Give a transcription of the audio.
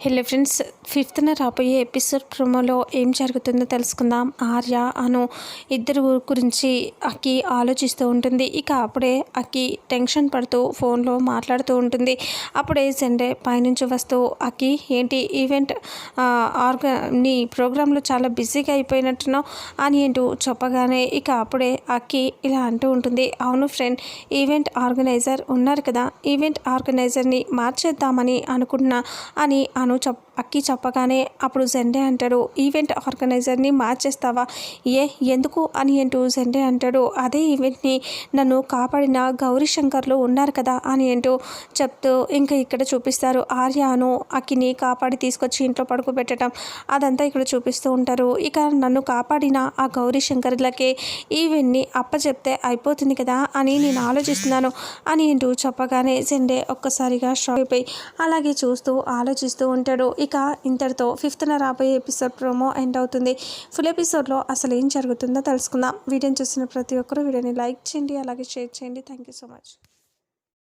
Hello friends, ఫిఫ్త్న రాబోయే episode ప్రోమోలో ఏం జరుగుతుందో తెలుసుకుందాం. ఆర్య అను ఇద్దరు గురించి అక్కి ఆలోచిస్తూ ఉంటుంది. ఇక అప్పుడే అక్కి టెన్షన్ పడుతూ ఫోన్లో మాట్లాడుతూ ఉంటుంది. అప్పుడే సండే పైనుంచి వస్తూ అక్కి ఏంటి ఈవెంట్ నీ ప్రోగ్రాంలో చాలా బిజీగా అయిపోయినట్టున్నావు అని అంటూ చెప్పగానే ఇక అప్పుడే అక్కి ఇలా అంటూ ఉంటుంది. అవును ఫ్రెండ్, ఈవెంట్ ఆర్గనైజర్ ఉన్నారు కదా, ఈవెంట్ ఆర్గనైజర్ని మార్చేద్దామని అనుకుంటున్నా అని అక్కి చెప్పగానే అప్పుడు జెండే అంటాడు, ఈవెంట్ ఆర్గనైజర్ని మార్చేస్తావా? ఎందుకు అని అంటూ జెండే అంటాడు, అదే ఈవెంట్ని నన్ను కాపాడిన గౌరీ శంకర్లు ఉన్నారు కదా అని అంటూ చెప్తూ ఇంకా ఇక్కడ చూపిస్తారు. ఆర్యను అక్కిని కాపాడి తీసుకొచ్చి ఇంట్లో పడుకోబెట్టడం అదంతా ఇక్కడ చూపిస్తూ ఉంటారు. ఇక నన్ను కాపాడిన ఆ గౌరీ శంకర్లకే ఈవెంట్ని అప్పచెప్తే అయిపోతుంది కదా అని నేను ఆలోచిస్తున్నాను అని అంటూ చెప్పగానే జెండే ఒక్కసారిగా షాక్ అయిపోయి అలాగే చూస్తూ ఆలోచిస్తూ ఉంటాడు. ఇక ఇంతటితో ఫిఫ్త్న రాబోయే ఎపిసోడ్ ప్రోమో ఎండ్ అవుతుంది. ఫుల్ ఎపిసోడ్లో అసలు ఏం జరుగుతుందో తెలుసుకుందాం. వీడియోని చూసిన ప్రతి ఒక్కరూ వీడియోని లైక్ చేయండి, అలాగే షేర్ చేయండి. Thank you so much.